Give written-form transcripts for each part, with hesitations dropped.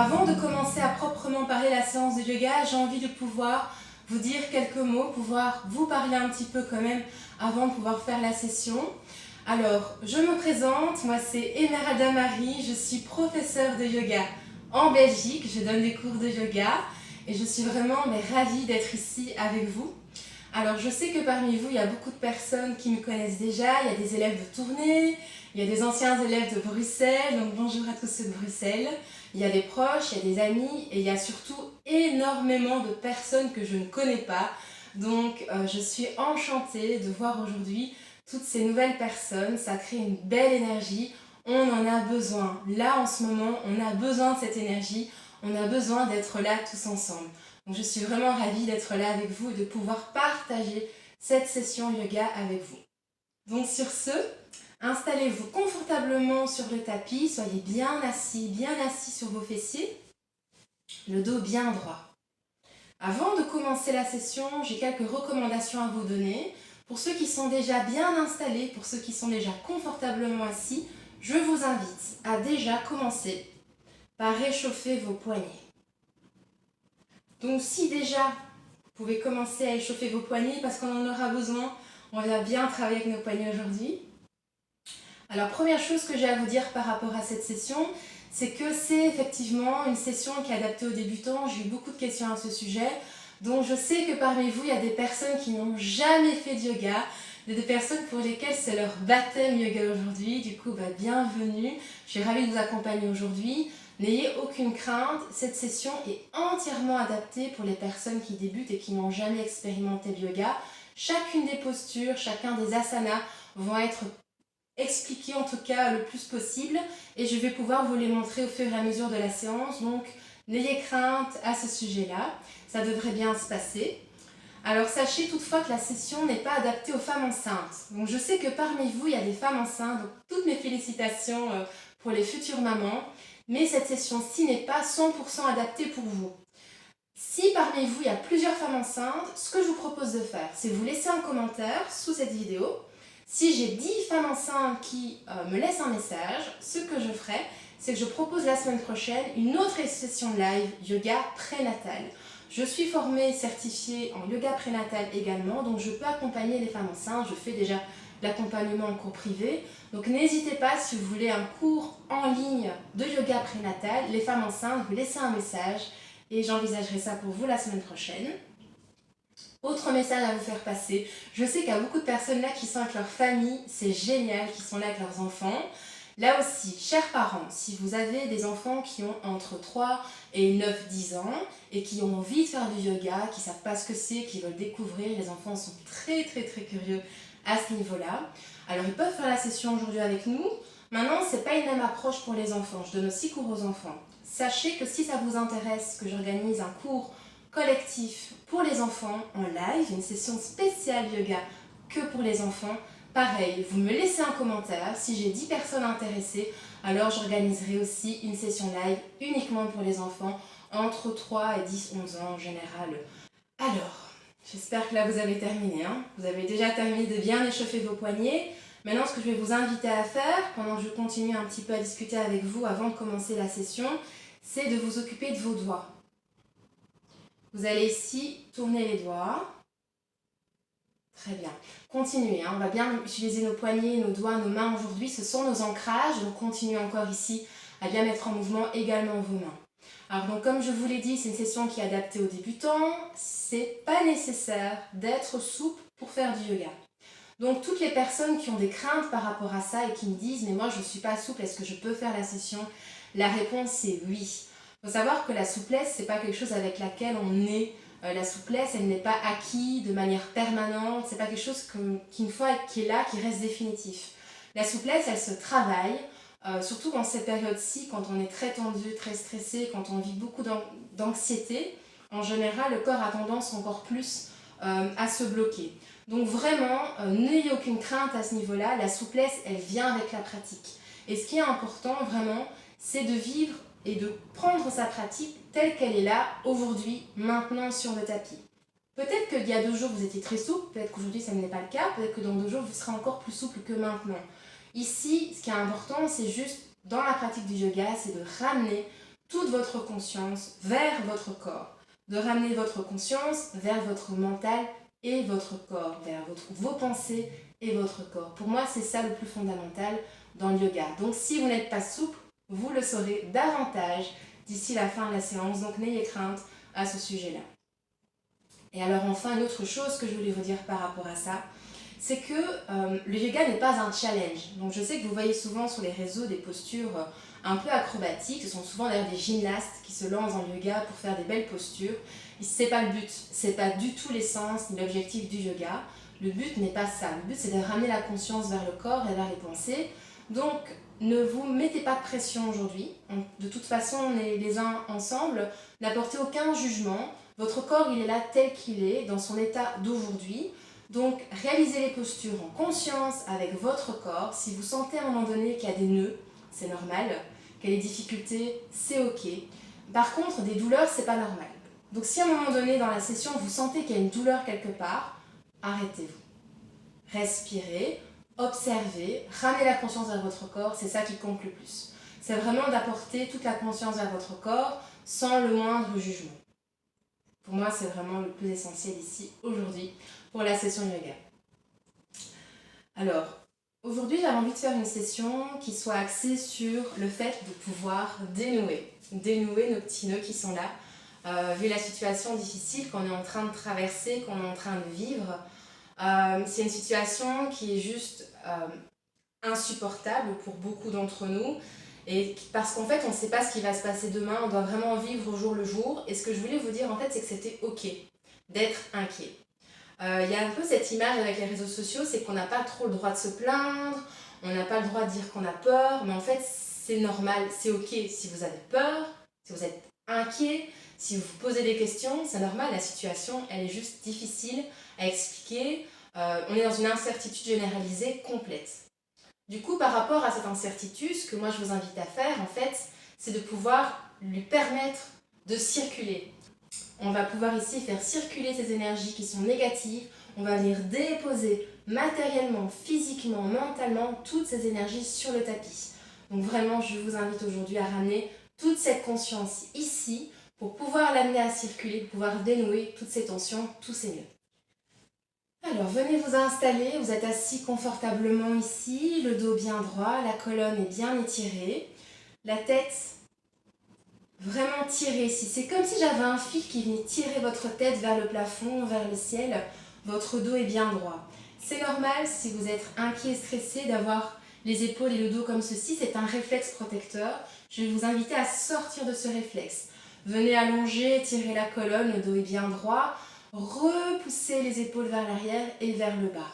avant de commencer à proprement parler la séance de yoga, j'ai envie de pouvoir vous dire quelques mots, pouvoir vous parler un petit peu quand même avant de pouvoir faire la session. Alors, je me présente, moi c'est Emeralda Marie, je suis professeure de yoga en Belgique, je donne des cours de yoga et je suis vraiment ravie d'être ici avec vous. Alors, je sais que parmi vous, il y a beaucoup de personnes qui me connaissent déjà, il y a des élèves de tournée, il y a des anciens élèves de Bruxelles, donc bonjour à tous ceux de Bruxelles. Il y a des proches, il y a des amis et il y a surtout énormément de personnes que je ne connais pas. Donc, je suis enchantée de voir aujourd'hui toutes ces nouvelles personnes, ça crée une belle énergie, on en a besoin. Là, en ce moment, on a besoin de cette énergie, on a besoin d'être là tous ensemble. Donc, je suis vraiment ravie d'être là avec vous et de pouvoir partager cette session yoga avec vous. Donc, sur ce, installez-vous confortablement sur le tapis, soyez bien assis sur vos fessiers, le dos bien droit. Avant de commencer la session, j'ai quelques recommandations à vous donner. Pour ceux qui sont déjà bien installés, pour ceux qui sont déjà confortablement assis, je vous invite à déjà commencer par réchauffer vos poignets. Donc si déjà vous pouvez commencer à échauffer vos poignets parce qu'on en aura besoin, on va bien travailler avec nos poignets aujourd'hui. Alors première chose que j'ai à vous dire par rapport à cette session, c'est que c'est effectivement une session qui est adaptée aux débutants. J'ai eu beaucoup de questions à ce sujet. Donc je sais que parmi vous, il y a des personnes qui n'ont jamais fait de yoga, des personnes pour lesquelles c'est leur baptême yoga aujourd'hui. Du coup, bienvenue. Je suis ravie de vous accompagner aujourd'hui. N'ayez aucune crainte, cette session est entièrement adaptée pour les personnes qui débutent et qui n'ont jamais expérimenté le yoga. Chacune des postures, chacun des asanas vont être expliquer en tout cas le plus possible et je vais pouvoir vous les montrer au fur et à mesure de la séance, donc n'ayez crainte à ce sujet-là, ça devrait bien se passer. Alors sachez toutefois que la session n'est pas adaptée aux femmes enceintes, donc je sais que parmi vous il y a des femmes enceintes, donc toutes mes félicitations pour les futures mamans, mais cette session-ci n'est pas 100% adaptée pour vous. Si parmi vous il y a plusieurs femmes enceintes, ce que je vous propose de faire, c'est vous laisser un commentaire sous cette vidéo. Si j'ai 10 femmes enceintes qui me laissent un message, ce que je ferai, c'est que je propose la semaine prochaine une autre session live yoga prénatal. Je suis formée, certifiée en yoga prénatal également, donc je peux accompagner les femmes enceintes. Je fais déjà l'accompagnement en cours privé. Donc n'hésitez pas, si vous voulez un cours en ligne de yoga prénatal, les femmes enceintes, vous laissez un message et j'envisagerai ça pour vous la semaine prochaine. Autre message à vous faire passer, je sais qu'il y a beaucoup de personnes là qui sont avec leur famille, c'est génial, qui sont là avec leurs enfants. Là aussi, chers parents, si vous avez des enfants qui ont entre 3 et 9-10 ans et qui ont envie de faire du yoga, qui ne savent pas ce que c'est, qui veulent découvrir, les enfants sont très curieux à ce niveau-là. Alors ils peuvent faire la session aujourd'hui avec nous. Maintenant, ce n'est pas une même approche pour les enfants, je donne aussi cours aux enfants. Sachez que si ça vous intéresse que j'organise un cours collectif pour les enfants en live, une session spéciale yoga que pour les enfants. Pareil, vous me laissez un commentaire, si j'ai 10 personnes intéressées, alors j'organiserai aussi une session live uniquement pour les enfants entre 3 et 10-11 ans en général. Alors, j'espère que là vous avez terminé, Vous avez déjà terminé de bien échauffer vos poignets. Maintenant, ce que je vais vous inviter à faire, pendant que je continue un petit peu à discuter avec vous avant de commencer la session, c'est de vous occuper de vos doigts. Vous allez ici tourner les doigts. Très bien. Continuez, on va bien utiliser nos poignets, nos doigts, nos mains aujourd'hui. Ce sont nos ancrages, donc continuez encore ici à bien mettre en mouvement également vos mains. Alors donc comme je vous l'ai dit, c'est une session qui est adaptée aux débutants. C'est pas nécessaire d'être souple pour faire du yoga. Donc toutes les personnes qui ont des craintes par rapport à ça et qui me disent « mais moi je ne suis pas souple, est-ce que je peux faire la session ?» La réponse est oui. Il faut savoir que la souplesse, ce n'est pas quelque chose avec laquelle on naît. La souplesse, elle n'est pas acquise de manière permanente. Ce n'est pas quelque chose qui, une fois qui est là, qui reste définitif. La souplesse, elle se travaille, surtout dans cette période-ci, quand on est très tendu, très stressé, quand on vit beaucoup d'anxiété. En général, le corps a tendance encore plus à se bloquer. Donc vraiment, n'ayez aucune crainte à ce niveau-là. La souplesse, elle vient avec la pratique. Et ce qui est important, vraiment, c'est de vivre et de prendre sa pratique telle qu'elle est là, aujourd'hui, maintenant sur le tapis. Peut-être qu'il y a 2 jours vous étiez très souple, peut-être qu'aujourd'hui ça n'est pas le cas, peut-être que dans 2 jours vous serez encore plus souple que maintenant. Ici, ce qui est important, c'est juste, dans la pratique du yoga, c'est de ramener toute votre conscience vers votre corps, de ramener votre conscience vers votre mental et votre corps, vers vos pensées et votre corps. Pour moi, c'est ça le plus fondamental dans le yoga. Donc si vous n'êtes pas souple, vous le saurez davantage d'ici la fin de la séance, donc n'ayez crainte à ce sujet-là. Et alors enfin, une autre chose que je voulais vous dire par rapport à ça, c'est que le yoga n'est pas un challenge. Donc je sais que vous voyez souvent sur les réseaux des postures un peu acrobatiques. Ce sont souvent d'ailleurs des gymnastes qui se lancent dans le yoga pour faire des belles postures. C'est pas le but, c'est pas du tout l'essence ni l'objectif du yoga. Le but n'est pas ça. Le but c'est de ramener la conscience vers le corps et vers les pensées. Donc ne vous mettez pas de pression aujourd'hui. De toute façon, on est les uns ensemble. N'apportez aucun jugement. Votre corps, il est là tel qu'il est, dans son état d'aujourd'hui. Donc, réalisez les postures en conscience avec votre corps. Si vous sentez à un moment donné qu'il y a des nœuds, c'est normal. Qu'il y a des difficultés, c'est ok. Par contre, des douleurs, c'est pas normal. Donc, si à un moment donné dans la session, vous sentez qu'il y a une douleur quelque part, arrêtez-vous. Respirez, observez, ramenez la conscience vers votre corps, c'est ça qui compte le plus. C'est vraiment d'apporter toute la conscience vers votre corps sans le moindre jugement. Pour moi, c'est vraiment le plus essentiel ici, aujourd'hui, pour la session yoga. Alors, aujourd'hui, j'avais envie de faire une session qui soit axée sur le fait de pouvoir dénouer nos petits nœuds qui sont là, vu la situation difficile qu'on est en train de traverser, qu'on est en train de vivre. C'est une situation qui est juste insupportable pour beaucoup d'entre nous. Et parce qu'en fait, on ne sait pas ce qui va se passer demain, on doit vraiment vivre au jour le jour. Et ce que je voulais vous dire, en fait, c'est que c'était ok d'être inquiet. Il y a un peu cette image avec les réseaux sociaux, c'est qu'on n'a pas trop le droit de se plaindre, on n'a pas le droit de dire qu'on a peur, mais en fait, c'est normal, c'est ok si vous avez peur, si vous êtes inquiet, si vous vous posez des questions, c'est normal, la situation, elle est juste difficile à expliquer. On est dans une incertitude généralisée complète. Du coup, par rapport à cette incertitude, ce que moi je vous invite à faire, en fait, c'est de pouvoir lui permettre de circuler. On va pouvoir ici faire circuler ces énergies qui sont négatives. On va venir déposer matériellement, physiquement, mentalement, toutes ces énergies sur le tapis. Donc vraiment, je vous invite aujourd'hui à ramener toute cette conscience ici pour pouvoir l'amener à circuler, pour pouvoir dénouer toutes ces tensions, tous ces nœuds. Alors, venez vous installer, vous êtes assis confortablement ici, le dos bien droit, la colonne est bien étirée, la tête vraiment tirée ici. C'est comme si j'avais un fil qui venait tirer votre tête vers le plafond, vers le ciel, votre dos est bien droit. C'est normal si vous êtes inquiet et stressé d'avoir les épaules et le dos comme ceci, c'est un réflexe protecteur. Je vais vous inviter à sortir de ce réflexe. Venez allonger, tirer la colonne, le dos est bien droit. Repoussez les épaules vers l'arrière et vers le bas.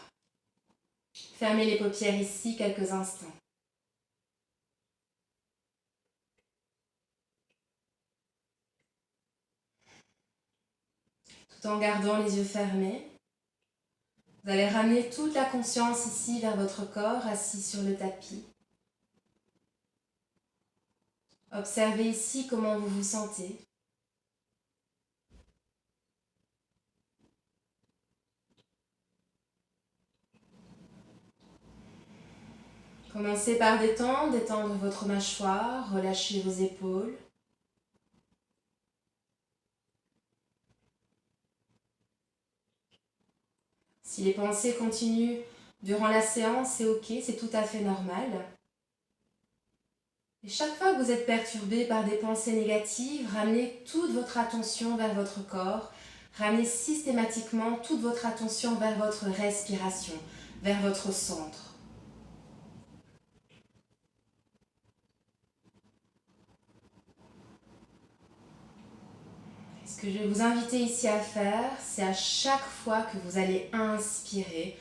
Fermez les paupières ici quelques instants. Tout en gardant les yeux fermés, vous allez ramener toute la conscience ici vers votre corps, assis sur le tapis. Observez ici comment vous vous sentez. Commencez par détendre votre mâchoire, relâchez vos épaules. Si les pensées continuent durant la séance, c'est ok, c'est tout à fait normal. Et chaque fois que vous êtes perturbé par des pensées négatives, ramenez toute votre attention vers votre corps. Ramenez systématiquement toute votre attention vers votre respiration, vers votre centre. Ce que je vais vous inviter ici à faire, c'est à chaque fois que vous allez inspirer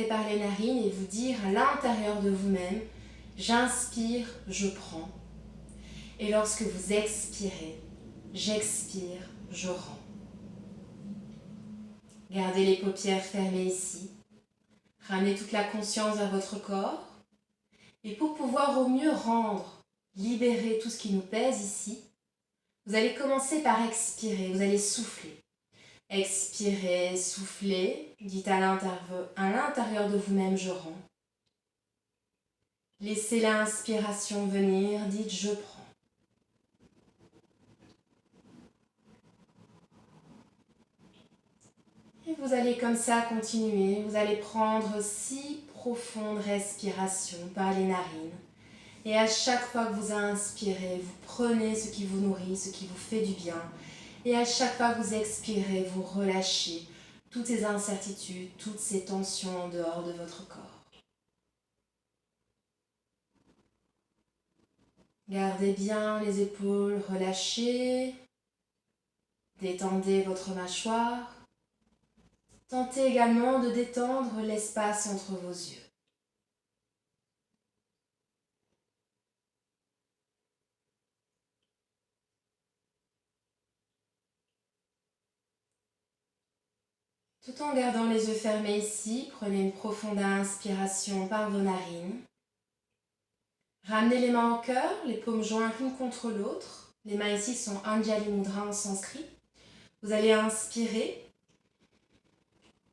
par les narines et vous dire à l'intérieur de vous-même, j'inspire, je prends. Et lorsque vous expirez, j'expire, je rends. Gardez les paupières fermées ici. Ramenez toute la conscience vers votre corps. Et pour pouvoir au mieux rendre, libérer tout ce qui nous pèse ici, vous allez commencer par expirer, vous allez souffler. Expirez, soufflez, dites à l'intérieur de vous-même, je rends. Laissez l'inspiration venir, dites je prends. Et vous allez comme ça continuer. Vous allez prendre 6 profondes respirations par les narines. Et à chaque fois que vous inspirez, vous prenez ce qui vous nourrit, ce qui vous fait du bien. Et à chaque fois que vous expirez, vous relâchez toutes ces incertitudes, toutes ces tensions en dehors de votre corps. Gardez bien les épaules relâchées. Détendez votre mâchoire. Tentez également de détendre l'espace entre vos yeux. Tout en gardant les yeux fermés ici, prenez une profonde inspiration par vos narines. Ramenez les mains au cœur, les paumes jointes l'une contre l'autre. Les mains ici sont Anjali Mudra en sanskrit. Vous allez inspirer.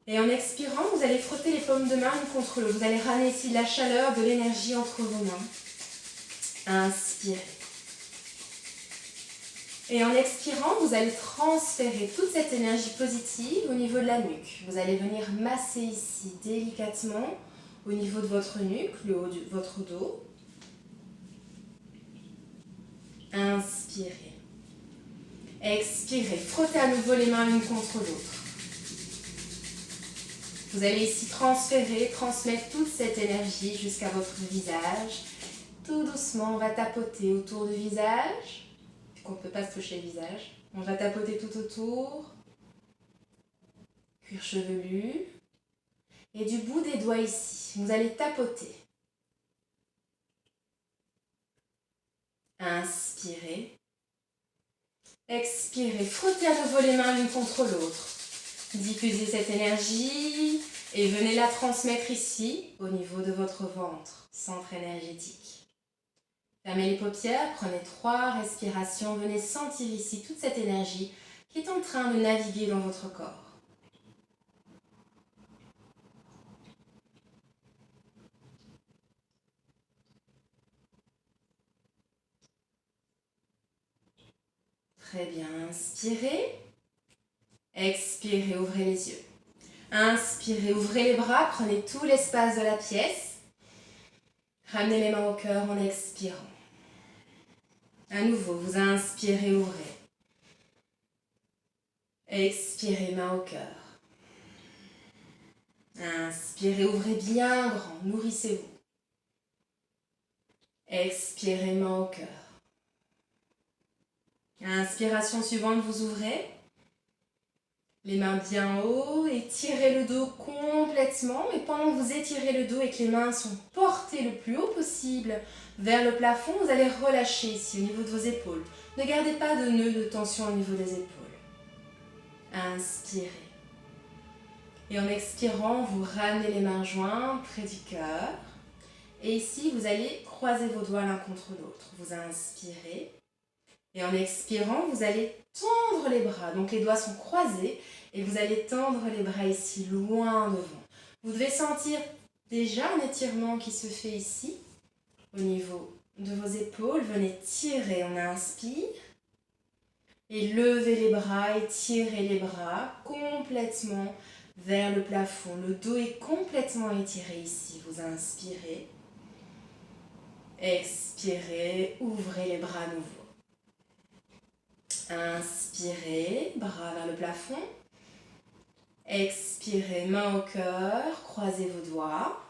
Et en expirant, vous allez frotter les paumes de main l'une contre l'autre. Vous allez ramener ici de la chaleur, de l'énergie entre vos mains. Inspirez. Et en expirant, vous allez transférer toute cette énergie positive au niveau de la nuque. Vous allez venir masser ici délicatement au niveau de votre nuque, le haut de votre dos. Inspirez. Expirez. Frottez à nouveau les mains l'une contre l'autre. Vous allez ici transmettre toute cette énergie jusqu'à votre visage. Tout doucement, on va tapoter autour du visage. Qu'on ne peut pas se toucher le visage. On va tapoter tout autour. Cuir chevelu. Et du bout des doigts ici, vous allez tapoter. Inspirez. Expirez. Frottez à nouveau les mains l'une contre l'autre. Diffusez cette énergie et venez la transmettre ici, au niveau de votre ventre, centre énergétique. Fermez les paupières, prenez 3 respirations, venez sentir ici toute cette énergie qui est en train de naviguer dans votre corps. Très bien, inspirez. Expirez, ouvrez les yeux. Inspirez, ouvrez les bras, prenez tout l'espace de la pièce. Ramenez les mains au cœur en expirant. À nouveau, vous inspirez, ouvrez. Expirez, main au cœur. Inspirez, ouvrez bien grand, nourrissez-vous. Expirez, main au cœur. Inspiration suivante, vous ouvrez. Les mains bien haut, étirez le dos complètement. Et pendant que vous étirez le dos et que les mains sont portées le plus haut possible vers le plafond, vous allez relâcher ici au niveau de vos épaules. Ne gardez pas de nœud de tension au niveau des épaules. Inspirez. Et en expirant, vous ramenez les mains jointes près du cœur. Et ici, vous allez croiser vos doigts l'un contre l'autre. Vous inspirez. Et en expirant, vous allez tendre les bras. Donc les doigts sont croisés et vous allez tendre les bras ici, loin devant. Vous devez sentir déjà un étirement qui se fait ici, au niveau de vos épaules. Venez tirer, on inspire. Et levez les bras, étirez les bras complètement vers le plafond. Le dos est complètement étiré ici. Vous inspirez. Expirez, ouvrez les bras à nouveau. Inspirez, bras vers le plafond. Expirez, main au cœur, croisez vos doigts.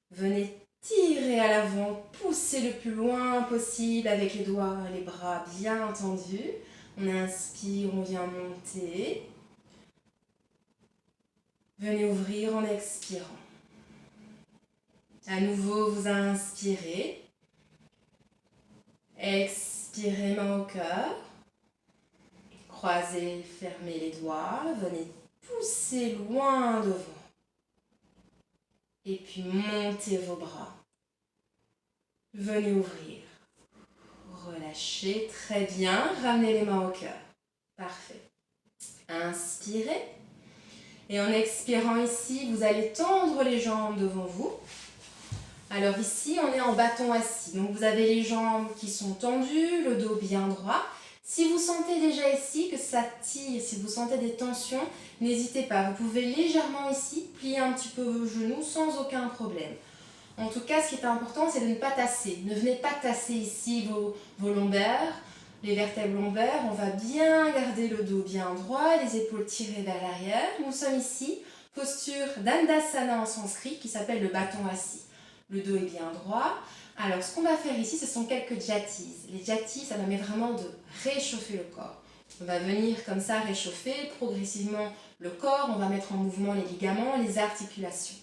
Venez tirer à l'avant, poussez le plus loin possible avec les doigts et les bras bien tendus. On inspire, on vient monter. Venez ouvrir en expirant. À nouveau, vous inspirez. Expirez, main au cœur. Croisez, fermez les doigts. Venez pousser loin devant. Et puis montez vos bras. Venez ouvrir. Relâchez, très bien. Ramenez les mains au cœur. Parfait. Inspirez. Et en expirant ici, vous allez tendre les jambes devant vous. Alors ici, on est en bâton assis. Donc vous avez les jambes qui sont tendues, le dos bien droit. Si vous sentez déjà ici que ça tire, si vous sentez des tensions, n'hésitez pas. Vous pouvez légèrement ici plier un petit peu vos genoux sans aucun problème. En tout cas, ce qui est important, c'est de ne pas tasser. Ne venez pas tasser ici vos lombaires, les vertèbres lombaires. On va bien garder le dos bien droit, les épaules tirées vers l'arrière. Nous sommes ici, posture d'Andasana en sanskrit, qui s'appelle le bâton assis. Le dos est bien droit. Alors, ce qu'on va faire ici, ce sont quelques jatis. Les jatis, ça permet vraiment de réchauffer le corps. On va venir comme ça réchauffer progressivement le corps. On va mettre en mouvement les ligaments, les articulations.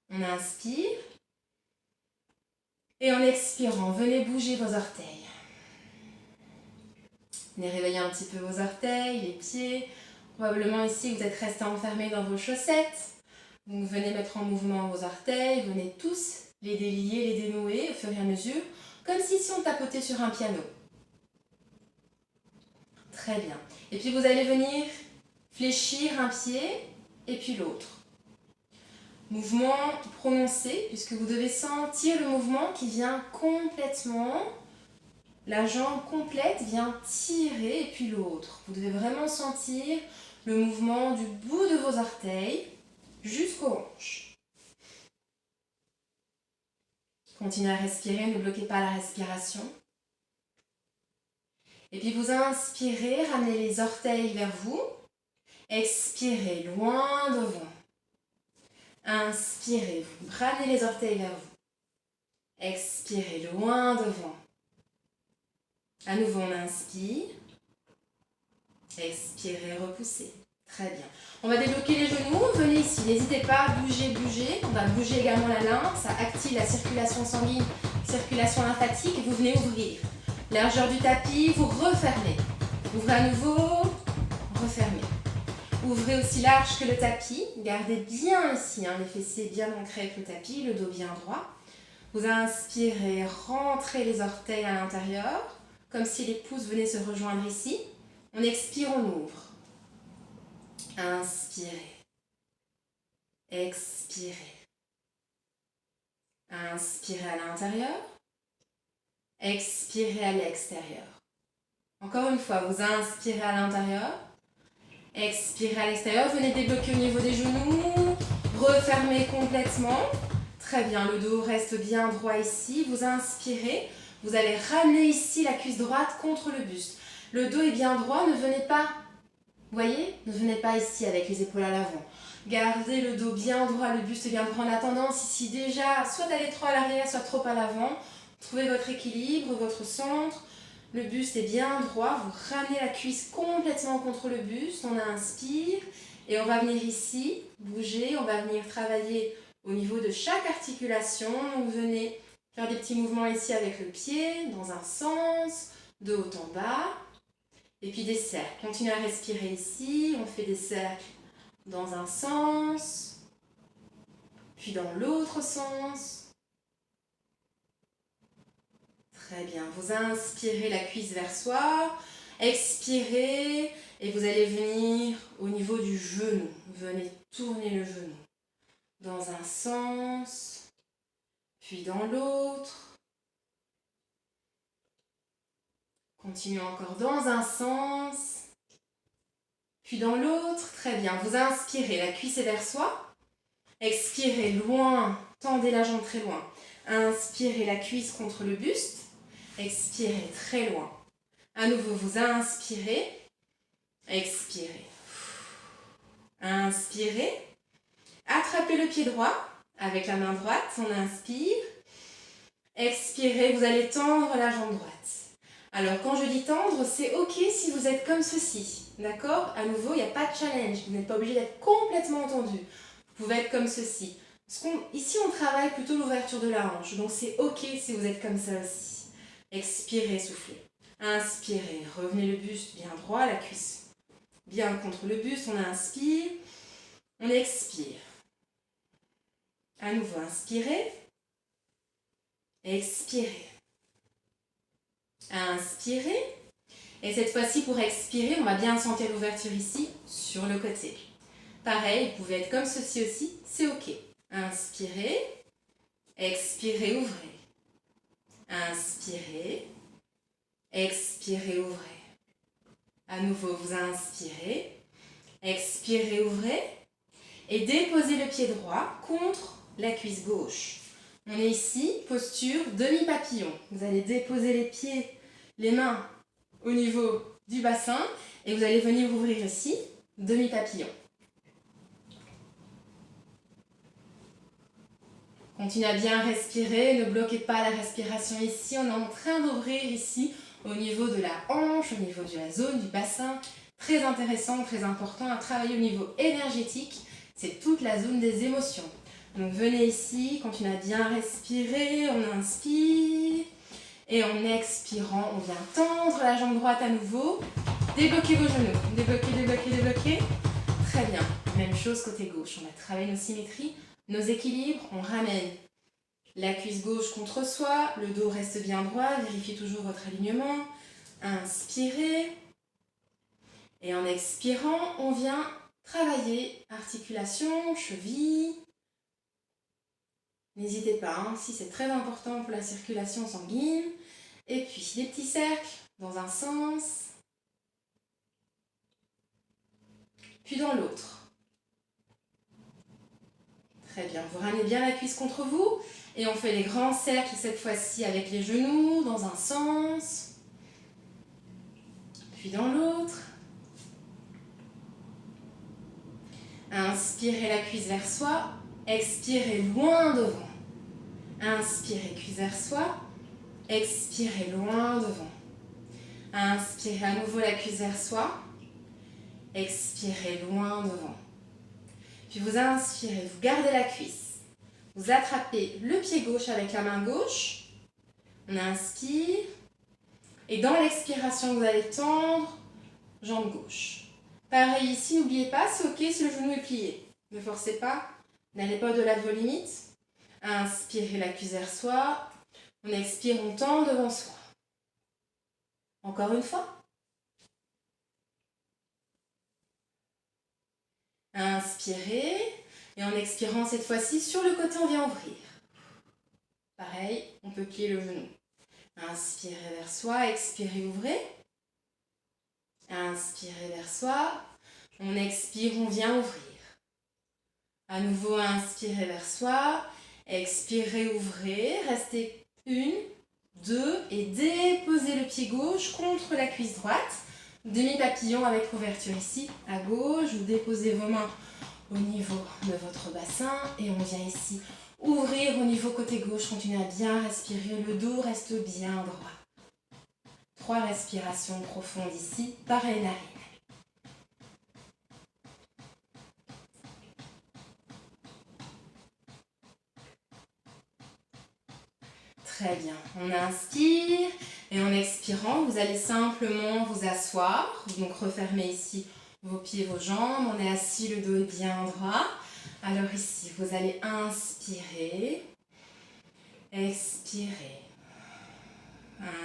On inspire. Et en expirant, venez bouger vos orteils. Venez réveiller un petit peu vos orteils, les pieds. Probablement ici, vous êtes resté enfermé dans vos chaussettes. Donc, venez mettre en mouvement vos orteils. Venez tous les délier, les dénouer au fur et à mesure, comme si on tapotait sur un piano. Très bien. Et puis vous allez venir fléchir un pied et puis l'autre. Mouvement prononcé, puisque vous devez sentir le mouvement qui vient complètement, la jambe complète vient tirer et puis l'autre. Vous devez vraiment sentir le mouvement du bout de vos orteils jusqu'aux hanches. Continuez à respirer, ne bloquez pas la respiration. Et puis vous inspirez, ramenez les orteils vers vous. Expirez, loin devant. Inspirez, vous ramenez les orteils vers vous. Expirez, loin devant. À nouveau, on inspire. Expirez, repoussez. Très bien. On va débloquer les genoux. Venez ici. N'hésitez pas à bouger, bouger. On va bouger également la lymphe. Ça active la circulation sanguine, circulation lymphatique. Et vous venez ouvrir. Largeur du tapis, vous refermez. Ouvrez à nouveau, refermez. Ouvrez aussi large que le tapis. Gardez bien ici les fessiers bien ancrés avec le tapis, le dos bien droit. Vous inspirez, rentrez les orteils à l'intérieur, comme si les pouces venaient se rejoindre ici. On expire, on ouvre. Inspirez. Expirez. Inspirez à l'intérieur. Expirez à l'extérieur. Encore une fois, vous inspirez à l'intérieur. Expirez à l'extérieur. Venez débloquer au niveau des genoux. Refermez complètement. Très bien, le dos reste bien droit ici. Vous inspirez. Vous allez ramener ici la cuisse droite contre le buste. Le dos est bien droit. Ne venez pas, vous voyez, ne venez pas ici avec les épaules à l'avant. Gardez le dos bien droit, le buste bien droit. On a tendance ici déjà soit d'aller trop à l'arrière, soit trop à l'avant. Trouvez votre équilibre, votre centre. Le buste est bien droit. Vous ramenez la cuisse complètement contre le buste. On inspire et on va venir ici, bouger. On va venir travailler au niveau de chaque articulation. Donc venez faire des petits mouvements ici avec le pied, dans un sens, de haut en bas. Et puis des cercles. Continuez à respirer ici. On fait des cercles dans un sens, puis dans l'autre sens. Très bien. Vous inspirez la cuisse vers soi. Expirez et vous allez venir au niveau du genou. Venez tourner le genou dans un sens, puis dans l'autre. Continuez encore dans un sens, puis dans l'autre. Très bien. Vous inspirez, la cuisse est vers soi. Expirez loin, tendez la jambe très loin. Inspirez la cuisse contre le buste. Expirez très loin. À nouveau, vous inspirez. Expirez. Inspirez. Attrapez le pied droit avec la main droite. On inspire. Expirez. Vous allez tendre la jambe droite. Alors, quand je dis tendre, c'est OK si vous êtes comme ceci. D'accord? À nouveau, il n'y a pas de challenge. Vous n'êtes pas obligé d'être complètement tendu. Vous pouvez être comme ceci. Ici, on travaille plutôt l'ouverture de la hanche. Donc, c'est OK si vous êtes comme ça aussi. Expirez, soufflez. Inspirez, revenez le buste bien droit, la cuisse bien contre le buste. On inspire, on expire. À nouveau, inspirez. Expirez. Inspirez. Et cette fois-ci, pour expirer, on va bien sentir l'ouverture ici, sur le côté. Pareil, vous pouvez être comme ceci aussi, c'est OK. Inspirez. Expirez, ouvrez. Inspirez. Expirez, ouvrez. À nouveau, vous inspirez. Expirez, ouvrez. Et déposez le pied droit contre la cuisse gauche. On est ici, posture demi-papillon. Vous allez déposer les pieds, les mains au niveau du bassin et vous allez venir ouvrir ici, demi-papillon. Continuez à bien respirer, ne bloquez pas la respiration ici. On est en train d'ouvrir ici au niveau de la hanche, au niveau de la zone du bassin. Très intéressant, très important à travailler au niveau énergétique. C'est toute la zone des émotions. Donc venez ici, continuez à bien respirer, on inspire. Et en expirant, on vient tendre la jambe droite à nouveau. Débloquez vos genoux, débloquez, débloquez, débloquez. Très bien, même chose côté gauche. On va travailler nos symétries, nos équilibres. On ramène la cuisse gauche contre soi, le dos reste bien droit, vérifiez toujours votre alignement. Inspirez. Et en expirant, on vient travailler articulation, cheville. N'hésitez pas, hein, si c'est très important pour la circulation sanguine. Et puis des petits cercles dans un sens, puis dans l'autre. Très bien, vous ramenez bien la cuisse contre vous. Et on fait les grands cercles cette fois-ci avec les genoux dans un sens, puis dans l'autre. Inspirez la cuisse vers soi, expirez loin devant. Inspirez cuisse vers soi, expirez loin devant. Inspirez à nouveau la cuisse vers soi, expirez loin devant. Puis vous inspirez, vous gardez la cuisse. Vous attrapez le pied gauche avec la main gauche. On inspire. Et dans l'expiration, vous allez tendre jambe gauche. Pareil ici, n'oubliez pas, c'est ok si le genou est plié. Ne forcez pas, n'allez pas au-delà de vos limites. Inspirez la cuisse vers soi. On expire, on tend devant soi. Encore une fois. Inspirez. Et en expirant cette fois-ci, sur le côté, on vient ouvrir. Pareil, on peut plier le genou. Inspirez vers soi, expirez, ouvrez. Inspirez vers soi. On expire, on vient ouvrir. À nouveau, inspirez vers soi. Expirez, ouvrez. Restez 1, 2 et déposez le pied gauche contre la cuisse droite. Demi-papillon avec ouverture ici à gauche. Vous déposez vos mains au niveau de votre bassin et on vient ici ouvrir au niveau côté gauche. Continuez à bien respirer, le dos reste bien droit. 3 respirations profondes ici par les narines. Très bien, on inspire et en expirant, vous allez simplement vous asseoir. Donc refermez ici vos pieds, vos jambes. On est assis, le dos est bien droit. Alors ici, vous allez inspirer, expirer,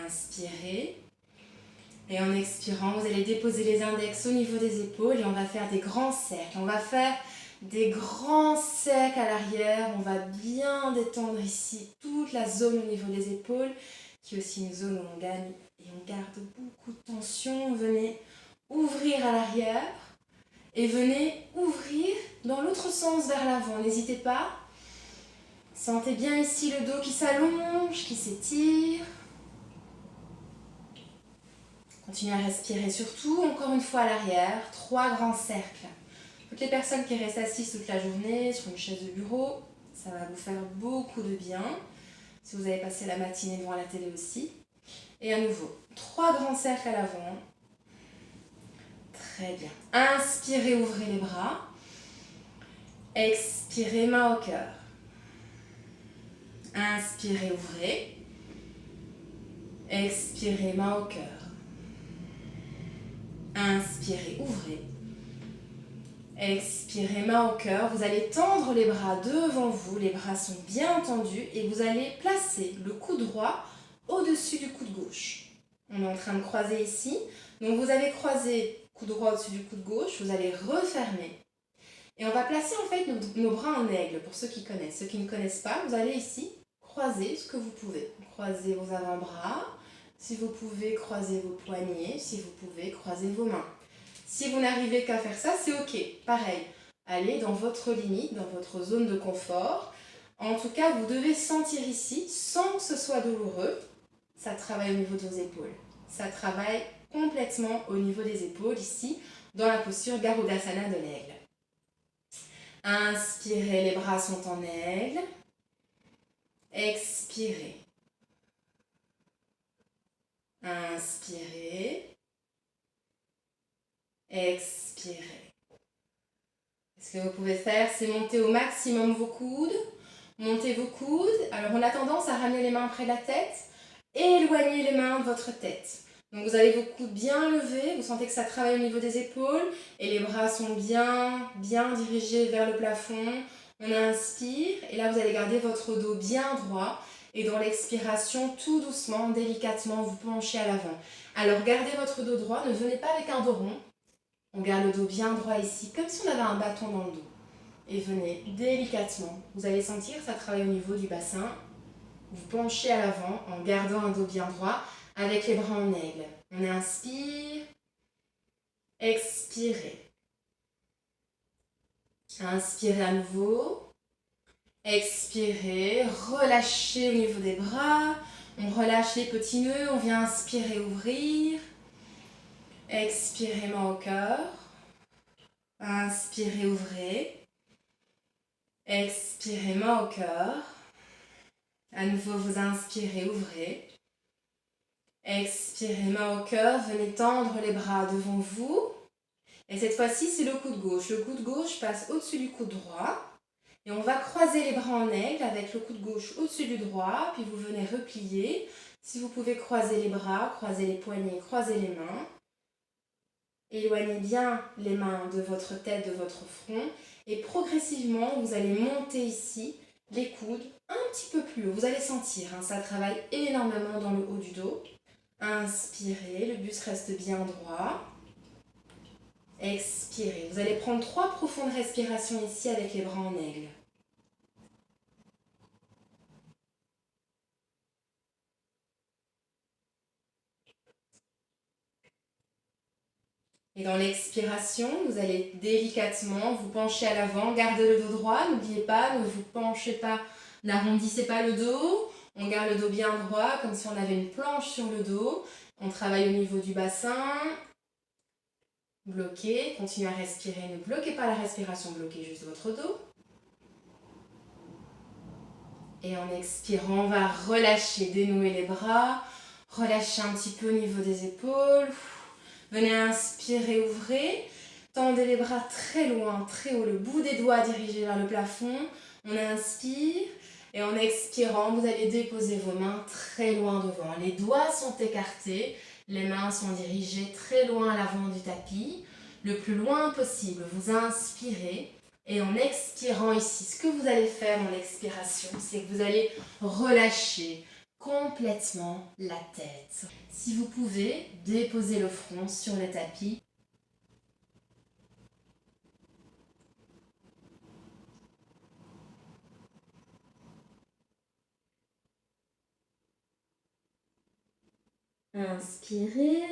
inspirer. Et en expirant, vous allez déposer les index au niveau des épaules et on va faire des grands cercles. On va faire des grands cercles à l'arrière. On va bien détendre ici toute la zone au niveau des épaules, qui est aussi une zone où on gagne et on garde beaucoup de tension. Venez ouvrir à l'arrière et venez ouvrir dans l'autre sens vers l'avant. N'hésitez pas. Sentez bien ici le dos qui s'allonge, qui s'étire. Continuez à respirer surtout, encore une fois à l'arrière, 3 grands cercles. Toutes les personnes qui restent assises toute la journée sur une chaise de bureau, ça va vous faire beaucoup de bien. Si vous avez passé la matinée devant la télé aussi. Et à nouveau, 3 grands cercles à l'avant. Très bien. Inspirez, ouvrez les bras. Expirez, main au cœur. Inspirez, ouvrez. Expirez, main au cœur. Inspirez, ouvrez. Expirez, main au cœur. Vous allez tendre les bras devant vous. Les bras sont bien tendus et vous allez placer le coude droit au-dessus du coude gauche. On est en train de croiser ici. Donc vous avez croisé coude droit au-dessus du coude gauche. Vous allez refermer. Et on va placer en fait nos bras en aigle pour ceux qui connaissent. Ceux qui ne connaissent pas, vous allez ici croiser ce que vous pouvez. Croisez vos avant-bras. Si vous pouvez, croiser vos poignets. Si vous pouvez, croiser vos mains. Si vous n'arrivez qu'à faire ça, c'est ok. Pareil, allez dans votre limite, dans votre zone de confort. En tout cas, vous devez sentir ici, sans que ce soit douloureux, ça travaille au niveau de vos épaules. Ça travaille complètement au niveau des épaules, ici, dans la posture Garudasana de l'aigle. Inspirez, les bras sont en aigle. Expirez. Inspirez. Expirez. Ce que vous pouvez faire, c'est monter au maximum vos coudes. Montez vos coudes. Alors, on a tendance à ramener les mains près de la tête et éloigner les mains de votre tête. Donc, vous avez vos coudes bien levés. Vous sentez que ça travaille au niveau des épaules. Et les bras sont bien dirigés vers le plafond. On inspire. Et là, vous allez garder votre dos bien droit. Et dans l'expiration, tout doucement, délicatement, vous penchez à l'avant. Alors, gardez votre dos droit. Ne venez pas avec un dos rond. On garde le dos bien droit ici, comme si on avait un bâton dans le dos. Et venez délicatement. Vous allez sentir, ça travaille au niveau du bassin. Vous penchez à l'avant en gardant un dos bien droit avec les bras en aigle. On inspire. Expirez. Inspirez à nouveau. Expirez. Relâchez au niveau des bras. On relâche les petits nœuds. On vient inspirer, ouvrir. Expirez, main au cœur. Inspirez, ouvrez. Expirez, main au cœur. À nouveau, vous inspirez, ouvrez. Expirez, main au cœur. Venez tendre les bras devant vous. Et cette fois-ci, c'est le coude gauche. Le coude gauche passe au-dessus du coude droit. Et on va croiser les bras en aigle avec le coude gauche au-dessus du droit. Puis vous venez replier. Si vous pouvez croiser les bras, croiser les poignets, croiser les mains. Éloignez bien les mains de votre tête, de votre front. Et progressivement, vous allez monter ici les coudes un petit peu plus haut. Vous allez sentir, ça travaille énormément dans le haut du dos. Inspirez, le buste reste bien droit. Expirez. Vous allez prendre 3 profondes respirations ici avec les bras en aigle. Et dans l'expiration, vous allez délicatement vous pencher à l'avant, gardez le dos droit, n'oubliez pas, ne vous penchez pas, n'arrondissez pas le dos. On garde le dos bien droit, comme si on avait une planche sur le dos. On travaille au niveau du bassin. Bloquez, continuez à respirer, ne bloquez pas la respiration, bloquez juste votre dos. Et en expirant, on va relâcher, dénouer les bras, relâcher un petit peu au niveau des épaules. Venez inspirer, ouvrez. Tendez les bras très loin, très haut, le bout des doigts dirigé vers le plafond. On inspire et en expirant, vous allez déposer vos mains très loin devant. Les doigts sont écartés, les mains sont dirigées très loin à l'avant du tapis. Le plus loin possible, vous inspirez et en expirant ici, ce que vous allez faire dans l'expiration, c'est que vous allez relâcher complètement la tête. Si vous pouvez, déposez le front sur le tapis. Inspirez.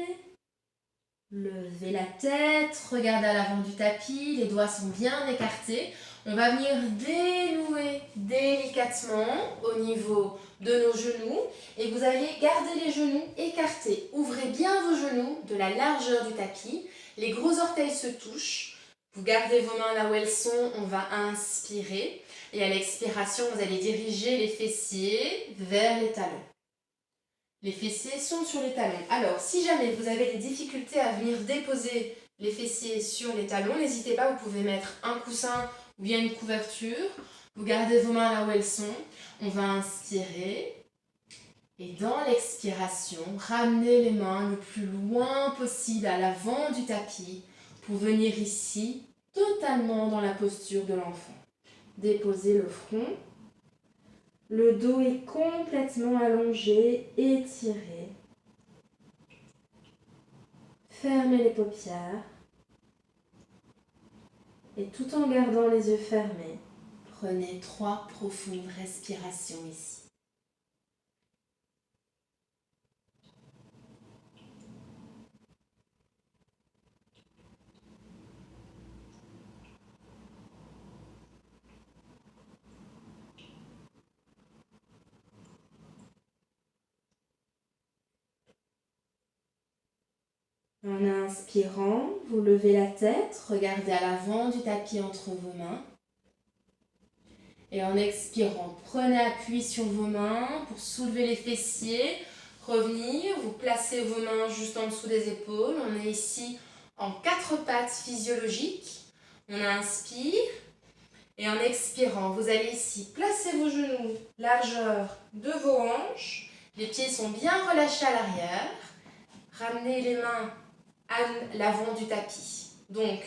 Levez la tête, regardez à l'avant du tapis, les doigts sont bien écartés. On va venir dénouer délicatement au niveau de nos genoux et vous allez garder les genoux écartés. Ouvrez bien vos genoux de la largeur du tapis, les gros orteils se touchent. Vous gardez vos mains là où elles sont, on va inspirer et à l'expiration, vous allez diriger les fessiers vers les talons. Les fessiers sont sur les talons. Alors, si jamais vous avez des difficultés à venir déposer les fessiers sur les talons, n'hésitez pas, vous pouvez mettre un coussin ou bien une couverture. Vous gardez vos mains là où elles sont. On va inspirer. Et dans l'expiration, ramenez les mains le plus loin possible à l'avant du tapis pour venir ici, totalement dans la posture de l'enfant. Déposez le front. Le dos est complètement allongé, étiré. Fermez les paupières. Et tout en gardant les yeux fermés, prenez 3 profondes respirations ici. En inspirant, vous levez la tête, regardez à l'avant du tapis entre vos mains. Et en expirant, prenez appui sur vos mains pour soulever les fessiers, revenir, vous placez vos mains juste en dessous des épaules. On est ici en 4 pattes physiologiques. On inspire et en expirant, vous allez ici placer vos genoux, largeur de vos hanches. Les pieds sont bien relâchés à l'arrière. Ramenez les mains à l'avant du tapis. Donc,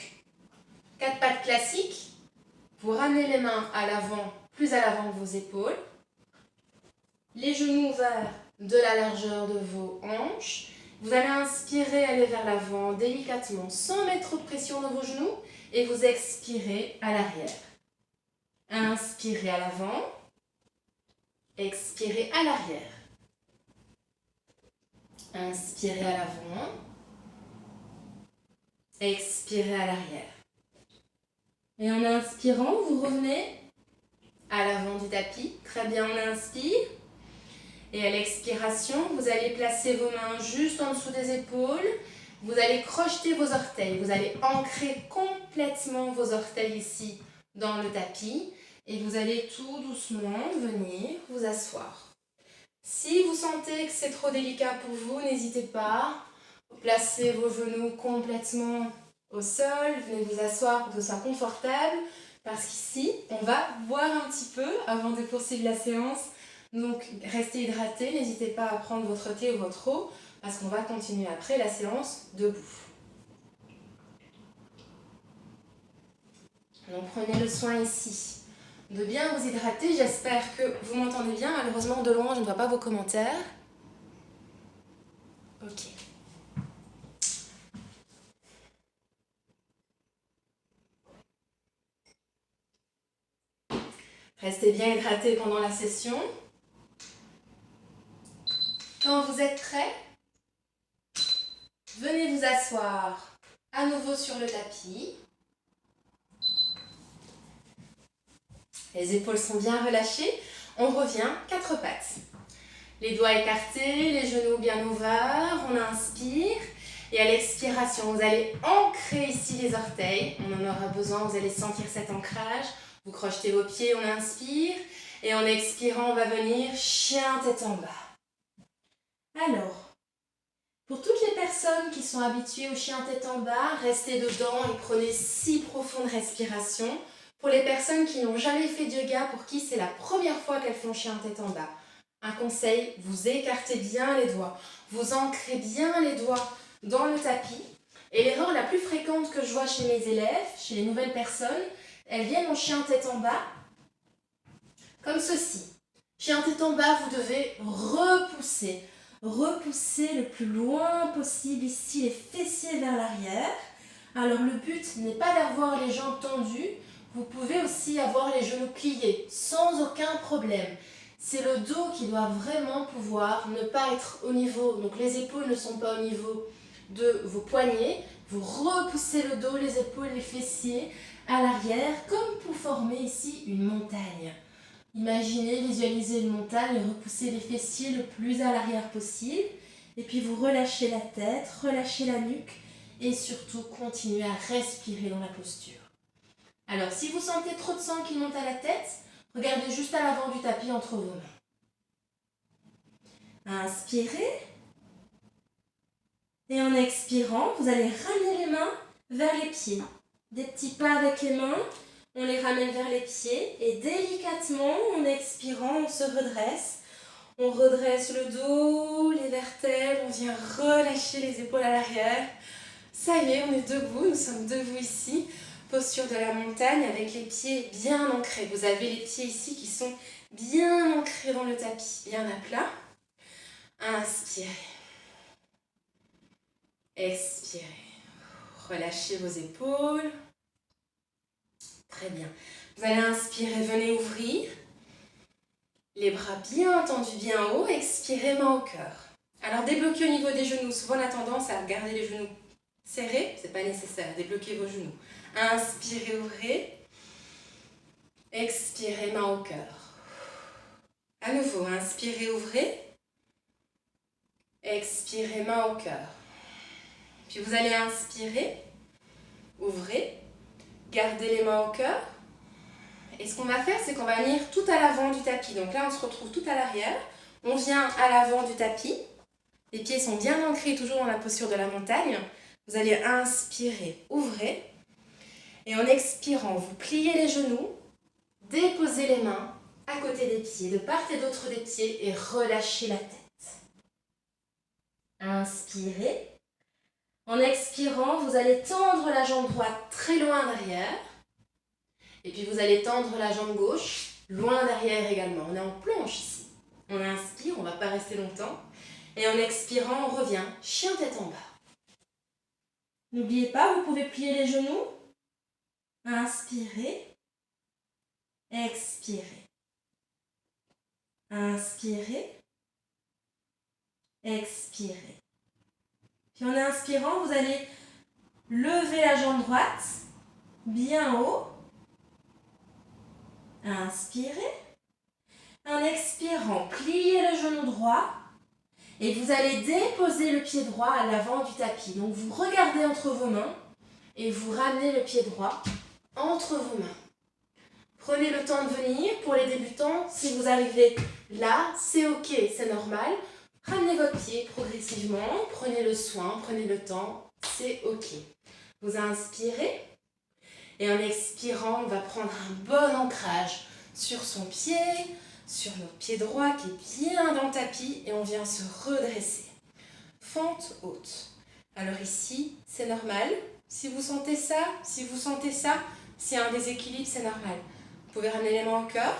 4 pattes classiques. Vous ramenez les mains à l'avant, plus à l'avant de vos épaules. Les genoux vers de la largeur de vos hanches. Vous allez inspirer, aller vers l'avant délicatement, sans mettre trop de pression dans vos genoux. Et vous expirez à l'arrière. Inspirez à l'avant. Expirez à l'arrière. Inspirez à l'avant. Expirez à l'arrière. Et en inspirant, vous revenez à l'avant du tapis. Très bien, on inspire. Et à l'expiration, vous allez placer vos mains juste en dessous des épaules. Vous allez crocheter vos orteils. Vous allez ancrer complètement vos orteils ici dans le tapis. Et vous allez tout doucement venir vous asseoir. Si vous sentez que c'est trop délicat pour vous, n'hésitez pas. Placez vos genoux complètement au sol, venez vous asseoir pour que ce soit confortable, parce qu'ici, on va boire un petit peu avant de poursuivre la séance. Donc, restez hydraté, n'hésitez pas à prendre votre thé ou votre eau, parce qu'on va continuer après la séance debout. Donc, prenez le soin ici de bien vous hydrater. J'espère que vous m'entendez bien. Malheureusement, de loin, je ne vois pas vos commentaires. Ok. Restez bien hydraté pendant la session. Quand vous êtes prêts, venez vous asseoir à nouveau sur le tapis. Les épaules sont bien relâchées. On revient 4 pattes. Les doigts écartés, les genoux bien ouverts. On inspire. Et à l'expiration, vous allez ancrer ici les orteils. On en aura besoin, vous allez sentir cet ancrage. Vous crochetez vos pieds, on inspire. Et en expirant, on va venir chien tête en bas. Alors, pour toutes les personnes qui sont habituées au chien tête en bas, restez dedans et prenez 6 profondes respirations. Pour les personnes qui n'ont jamais fait de yoga, pour qui c'est la première fois qu'elles font chien tête en bas, un conseil, vous écartez bien les doigts, vous ancrez bien les doigts dans le tapis. Et l'erreur la plus fréquente que je vois chez mes élèves, chez les nouvelles personnes, elles viennent en chien tête en bas, comme ceci. Chien tête en bas, vous devez repousser. Repoussez le plus loin possible ici les fessiers vers l'arrière. Alors le but n'est pas d'avoir les jambes tendues, vous pouvez aussi avoir les genoux pliés sans aucun problème. C'est le dos qui doit vraiment pouvoir ne pas être au niveau, donc les épaules ne sont pas au niveau de vos poignets. Vous repoussez le dos, les épaules, les fessiers à l'arrière comme pour former ici une montagne. Imaginez, visualisez une montagne et repoussez les fessiers le plus à l'arrière possible. Et puis vous relâchez la tête, relâchez la nuque et surtout continuez à respirer dans la posture. Alors si vous sentez trop de sang qui monte à la tête, regardez juste à l'avant du tapis entre vos mains. Inspirez. Et en expirant, vous allez ramener les mains vers les pieds. Des petits pas avec les mains. On les ramène vers les pieds et délicatement, en expirant, on se redresse. On redresse le dos, les vertèbres, on vient relâcher les épaules à l'arrière. Ça y est, on est debout, nous sommes debout ici. Posture de la montagne avec les pieds bien ancrés. Vous avez les pieds ici qui sont bien ancrés dans le tapis, bien à plat. Inspirez. Expirez. Relâchez vos épaules. Très bien. Vous allez inspirer, venez ouvrir. Les bras bien tendus, bien haut. Expirez, main au cœur. Alors débloquez au niveau des genoux. Souvent on a tendance à garder les genoux serrés. Ce n'est pas nécessaire. Débloquez vos genoux. Inspirez, ouvrez. Expirez, main au cœur. À nouveau, inspirez, ouvrez. Expirez, main au cœur. Puis vous allez inspirer, ouvrez, gardez les mains au cœur. Et ce qu'on va faire, c'est qu'on va venir tout à l'avant du tapis. Donc là, on se retrouve tout à l'arrière. On vient à l'avant du tapis. Les pieds sont bien ancrés, toujours dans la posture de la montagne. Vous allez inspirer, ouvrez. Et en expirant, vous pliez les genoux, déposez les mains à côté des pieds, de part et d'autre des pieds, et relâchez la tête. Inspirez. En expirant, vous allez tendre la jambe droite très loin derrière. Et puis vous allez tendre la jambe gauche loin derrière également. On est en planche ici. On inspire, on ne va pas rester longtemps. Et en expirant, on revient, chien tête en bas. N'oubliez pas, vous pouvez plier les genoux. Inspirez. Expirez. Inspirez. Expirez. Puis en inspirant, vous allez lever la jambe droite bien haut. Inspirez. En expirant, pliez le genou droit et vous allez déposer le pied droit à l'avant du tapis. Donc vous regardez entre vos mains et vous ramenez le pied droit entre vos mains. Prenez le temps de venir. Pour les débutants, si vous arrivez là, c'est ok, c'est normal. Ramenez votre pied progressivement, prenez le soin, prenez le temps, c'est ok. Vous inspirez et en expirant, on va prendre un bon ancrage sur son pied, sur notre pied droit qui est bien dans le tapis et on vient se redresser. Fente haute. Alors ici, c'est normal. Si vous sentez ça, s'il y a un déséquilibre, c'est normal. Vous pouvez ramener les mains au cœur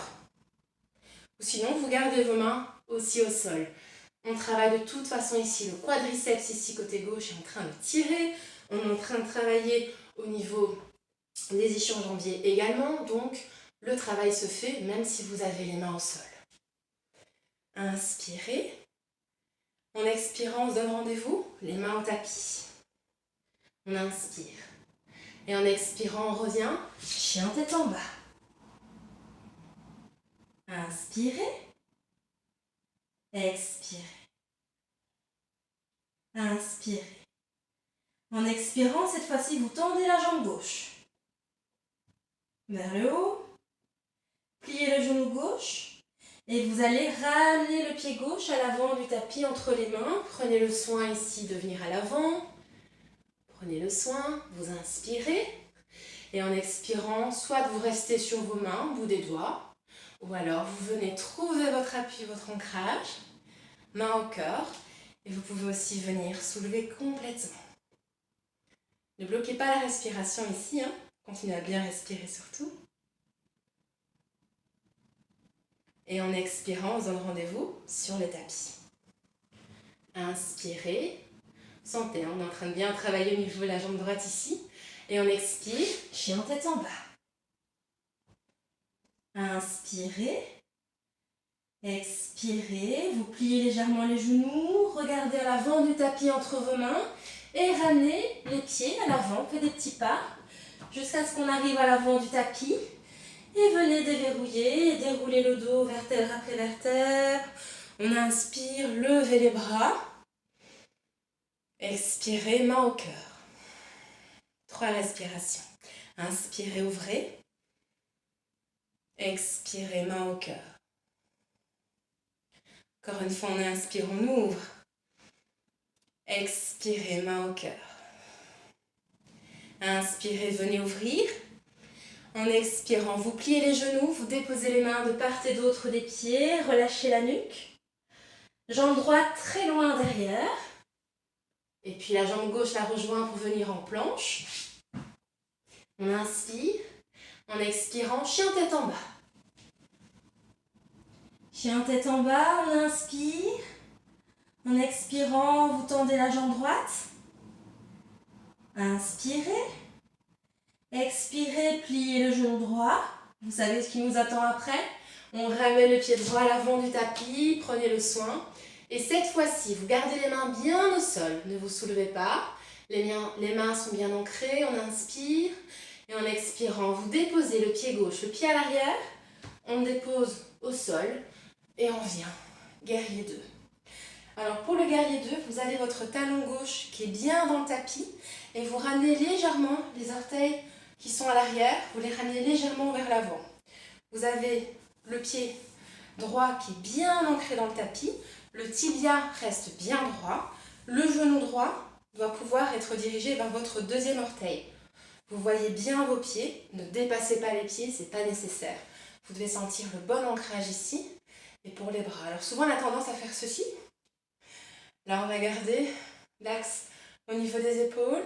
ou sinon vous gardez vos mains aussi au sol. On travaille de toute façon ici, le quadriceps ici côté gauche est en train de tirer. On est en train de travailler au niveau des ischio-jambiers également. Donc, le travail se fait même si vous avez les mains au sol. Inspirez. En expirant, on se donne rendez-vous, les mains au tapis. On inspire. Et en expirant, on revient, chien tête en bas. Inspirez. Expirez. Inspirez. En expirant, cette fois-ci, vous tendez la jambe gauche. Vers le haut. Pliez le genou gauche. Et vous allez ramener le pied gauche à l'avant du tapis entre les mains. Prenez le soin ici de venir à l'avant. Prenez le soin, vous inspirez. Et en expirant, soit vous restez sur vos mains, bout des doigts. Ou alors, vous venez trouver votre appui, votre ancrage, main au cœur, et vous pouvez aussi venir soulever complètement. Ne bloquez pas la respiration ici, hein. Continuez à bien respirer surtout. Et en expirant, on se donne rendez-vous sur le tapis. Inspirez, sentez, on est en train de bien travailler au niveau de la jambe droite ici. Et on expire, chien tête en bas. Inspirez, expirez, vous pliez légèrement les genoux, regardez à l'avant du tapis entre vos mains et ramenez les pieds à l'avant, faites des petits pas jusqu'à ce qu'on arrive à l'avant du tapis et venez déverrouiller et dérouler le dos vertèbre après vertèbre. On inspire, levez les bras, expirez, main au cœur. 3 respirations. Inspirez, ouvrez. Expirez, main au cœur. Encore une fois, on inspire, on ouvre. Expirez, main au cœur. Inspirez, venez ouvrir. En expirant, vous pliez les genoux, vous déposez les mains de part et d'autre des pieds, relâchez la nuque. Jambe droite très loin derrière. Et puis la jambe gauche la rejoint pour venir en planche. On inspire. En expirant, chien tête en bas. Chien tête en bas, on inspire. En expirant, vous tendez la jambe droite. Inspirez. Expirez, pliez le genou droit. Vous savez ce qui nous attend après. On ramène le pied droit à l'avant du tapis, prenez le soin. Et cette fois-ci, vous gardez les mains bien au sol. Ne vous soulevez pas. Les mains sont bien ancrées, on inspire. Et en expirant, vous déposez le pied gauche, le pied à l'arrière. On dépose au sol et on vient. Guerrier 2. Alors pour le guerrier 2, vous avez votre talon gauche qui est bien dans le tapis et vous ramenez légèrement les orteils qui sont à l'arrière, vous les ramenez légèrement vers l'avant. Vous avez le pied droit qui est bien ancré dans le tapis, le tibia reste bien droit, le genou droit doit pouvoir être dirigé vers votre deuxième orteil. Vous voyez bien vos pieds, ne dépassez pas les pieds, ce n'est pas nécessaire. Vous devez sentir le bon ancrage ici et pour les bras. Alors souvent on a tendance à faire ceci. Là on va garder l'axe au niveau des épaules.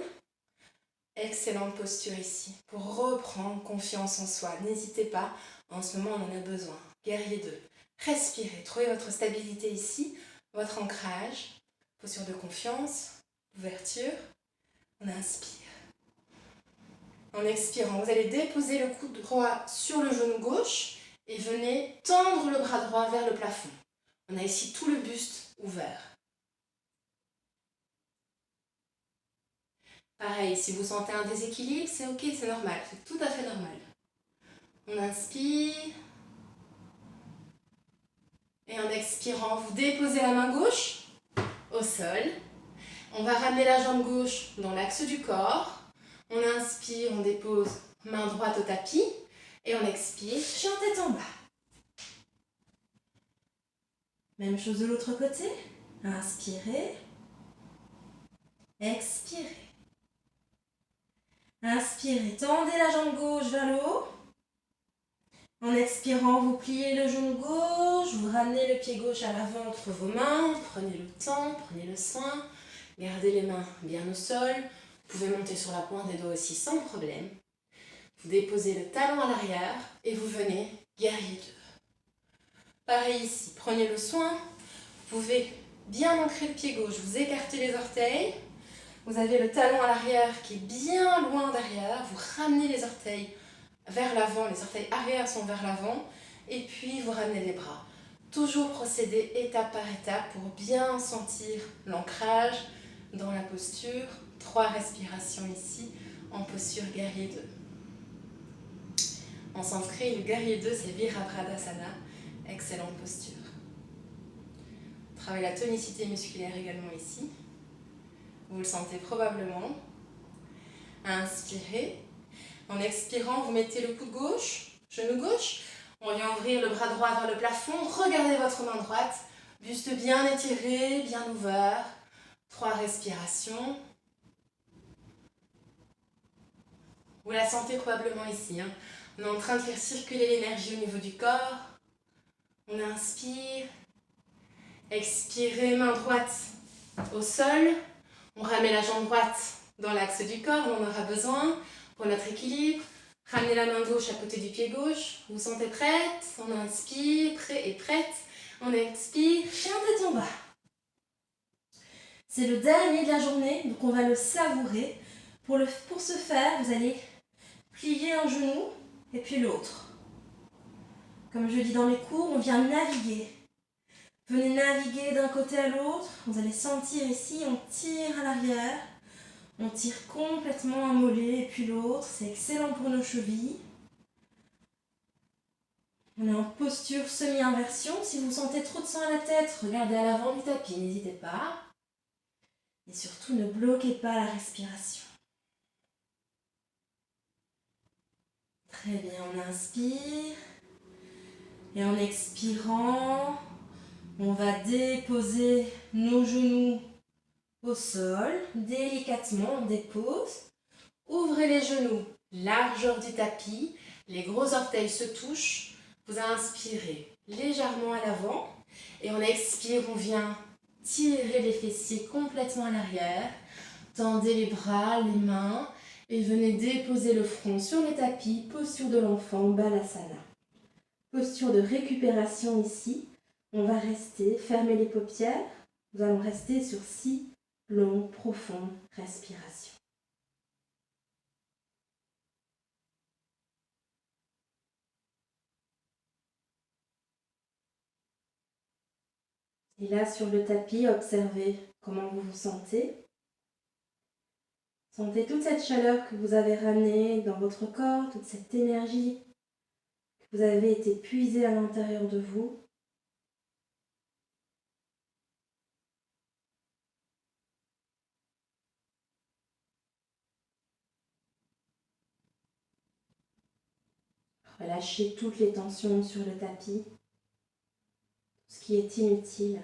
Excellente posture ici pour reprendre confiance en soi. N'hésitez pas, en ce moment on en a besoin. Guerrier 2. Respirez, trouvez votre stabilité ici, votre ancrage, posture de confiance, ouverture. On inspire. En expirant, vous allez déposer le coude droit sur le genou gauche et venez tendre le bras droit vers le plafond. On a ici tout le buste ouvert. Pareil, si vous sentez un déséquilibre, c'est ok, c'est normal, c'est tout à fait normal. On inspire. Et en expirant, vous déposez la main gauche au sol. On va ramener la jambe gauche dans l'axe du corps. On inspire, on dépose main droite au tapis. Et on expire, chien tête en bas. Même chose de l'autre côté. Inspirez. Expirez. Inspirez, tendez la jambe gauche vers le haut. En expirant, vous pliez le genou gauche, vous ramenez le pied gauche à l'avant entre vos mains. Prenez le temps, prenez le soin. Gardez les mains bien au sol. Vous pouvez monter sur la pointe des doigts aussi sans problème. Vous déposez le talon à l'arrière et vous venez guerrier 2. Pareil ici, prenez le soin. Vous pouvez bien ancrer le pied gauche, vous écartez les orteils. Vous avez le talon à l'arrière qui est bien loin derrière. Vous ramenez les orteils vers l'avant, les orteils arrière sont vers l'avant. Et puis vous ramenez les bras. Toujours procéder étape par étape pour bien sentir l'ancrage dans la posture. 3 respirations ici en posture guerrier 2. En sanskrit, le guerrier 2, c'est Virabhadasana. Excellente posture. Travaille la tonicité musculaire également ici. Vous le sentez probablement. Inspirez. En expirant, vous mettez le coude gauche, genou gauche. On vient ouvrir le bras droit vers le plafond. Regardez votre main droite. Buste bien étiré, bien ouvert. 3 respirations. Vous la sentez probablement ici. On est en train de faire circuler l'énergie au niveau du corps. On inspire. Expirez, main droite au sol. On ramène la jambe droite dans l'axe du corps, on en aura besoin pour notre équilibre. Ramenez la main gauche à côté du pied gauche. Vous vous sentez prête? On inspire, prêt et prête. On expire, chien tête en bas. C'est le dernier de la journée, donc on va le savourer. Pour ce faire, vous allez plier un genou et puis l'autre. Comme je dis dans mes cours, on vient naviguer. Venez naviguer d'un côté à l'autre. Vous allez sentir ici, on tire à l'arrière. On tire complètement un mollet et puis l'autre. C'est excellent pour nos chevilles. On est en posture semi-inversion. Si vous sentez trop de sang à la tête, regardez à l'avant du tapis, n'hésitez pas. Et surtout, ne bloquez pas la respiration. Très bien, on inspire. Et en expirant, on va déposer nos genoux au sol. Délicatement, on dépose. Ouvrez les genoux, largeur du tapis. Les gros orteils se touchent. Vous inspirez légèrement à l'avant. Et on expire, on vient tirer les fessiers complètement à l'arrière. Tendez les bras, les mains. Et venez déposer le front sur le tapis. Posture de l'enfant, Balasana. Posture de récupération ici. On va rester, fermer les paupières. Nous allons rester sur 6 longues, profondes respirations. Et là, sur le tapis, observez comment vous vous sentez. Sentez toute cette chaleur que vous avez ramenée dans votre corps, toute cette énergie que vous avez été puisée à l'intérieur de vous. Relâchez toutes les tensions sur le tapis, tout ce qui est inutile.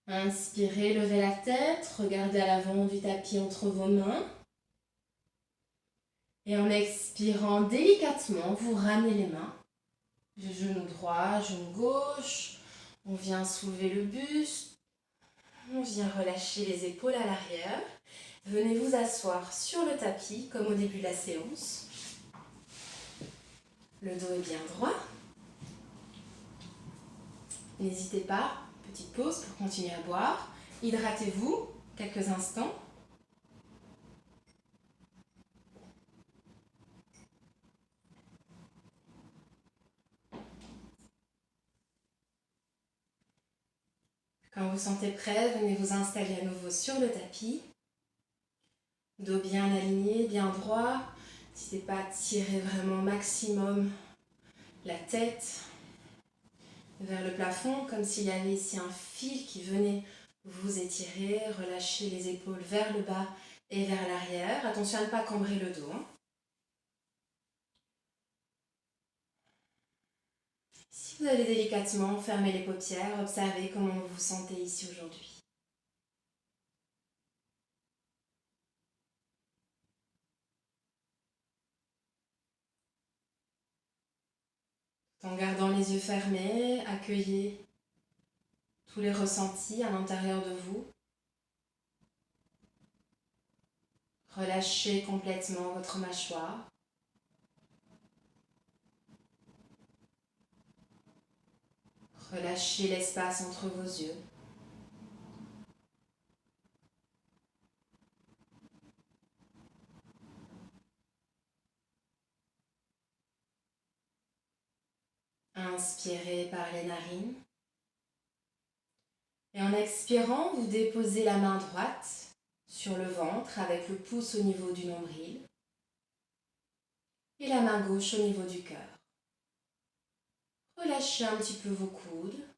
Inspirez, levez la tête, regardez à l'avant du tapis entre vos mains. Et en expirant délicatement, vous ramenez les mains. Genou droit, genou gauche. On vient soulever le buste. On vient relâcher les épaules à l'arrière. Venez vous asseoir sur le tapis comme au début de la séance. Le dos est bien droit. N'hésitez pas, petite pause pour continuer à boire. Hydratez-vous quelques instants. Quand vous sentez prêt, venez vous installer à nouveau sur le tapis. Dos bien aligné, bien droit. N'hésitez pas à tirer vraiment au maximum la tête vers le plafond, comme s'il y avait ici un fil qui venait vous étirer. Relâchez les épaules vers le bas et vers l'arrière. Attention à ne pas cambrer le dos. Si vous allez délicatement, fermez les paupières, observez comment vous vous sentez ici aujourd'hui. En gardant les yeux fermés, accueillez tous les ressentis à l'intérieur de vous. Relâchez complètement votre mâchoire. Relâchez l'espace entre vos yeux. Inspirez par les narines. Et en expirant, vous déposez la main droite sur le ventre avec le pouce au niveau du nombril et la main gauche au niveau du cœur. Relâchez un petit peu vos coudes.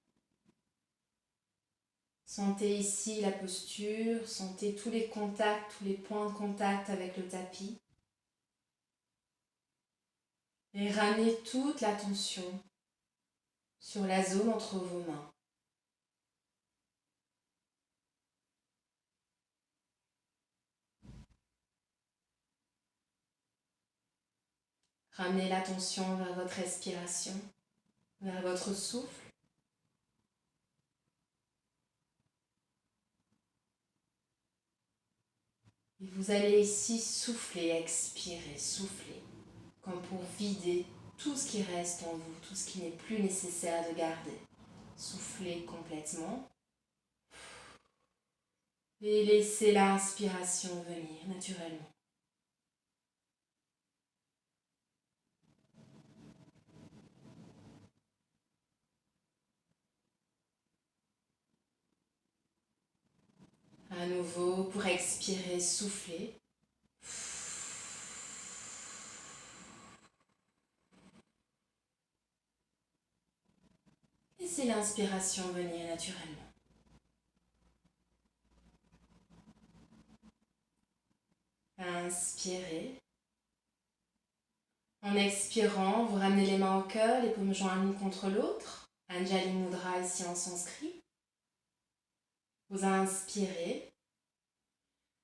Sentez ici la posture, sentez tous les contacts, tous les points de contact avec le tapis. Et ramenez toute l'attention sur la zone entre vos mains. Ramenez l'attention vers votre respiration, vers votre souffle. Et vous allez ici souffler, expirer, souffler, comme pour vider tout ce qui reste en vous, tout ce qui n'est plus nécessaire de garder. Soufflez complètement. Et laissez l'inspiration venir naturellement. À nouveau, pour expirer, soufflez. Laissez l'inspiration venir naturellement. Inspirez. En expirant, vous ramenez les mains au cœur, les paumes jointes l'une contre l'autre. Anjali Mudra ici en sanskrit. Vous inspirez.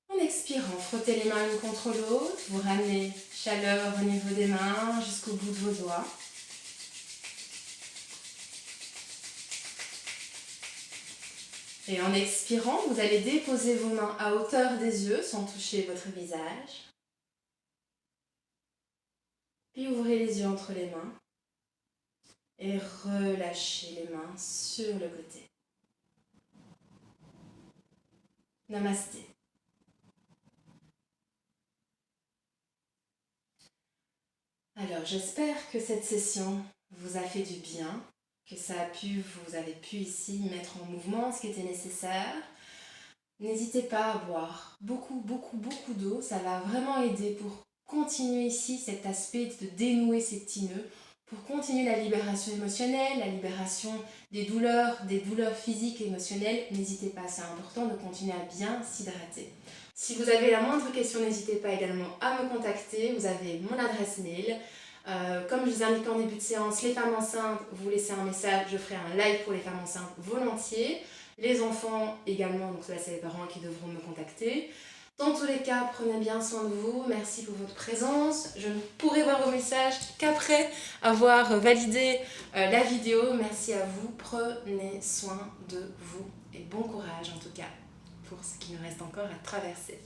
En expirant, frottez les mains l'une contre l'autre. Vous ramenez chaleur au niveau des mains jusqu'au bout de vos doigts. Et en expirant, vous allez déposer vos mains à hauteur des yeux sans toucher votre visage. Puis ouvrez les yeux entre les mains et relâchez les mains sur le côté. Namasté. Alors, j'espère que cette session vous a fait du bien, que vous avez pu ici mettre en mouvement ce qui était nécessaire. N'hésitez pas à boire beaucoup d'eau, ça va vraiment aider pour continuer ici cet aspect de dénouer ces petits nœuds, pour continuer la libération émotionnelle, la libération des douleurs physiques et émotionnelles. N'hésitez pas, c'est important de continuer à bien s'hydrater. Si vous avez la moindre question, n'hésitez pas également à me contacter. Vous avez mon adresse mail. Comme je vous indique en début de séance, les femmes enceintes, vous laissez un message, je ferai un live pour les femmes enceintes volontiers. Les enfants également, donc là c'est les parents qui devront me contacter. Dans tous les cas, prenez bien soin de vous. Merci pour votre présence. Je ne pourrai voir vos messages qu'après avoir validé la vidéo. Merci à vous. Prenez soin de vous et bon courage en tout cas pour ce qui nous reste encore à traverser.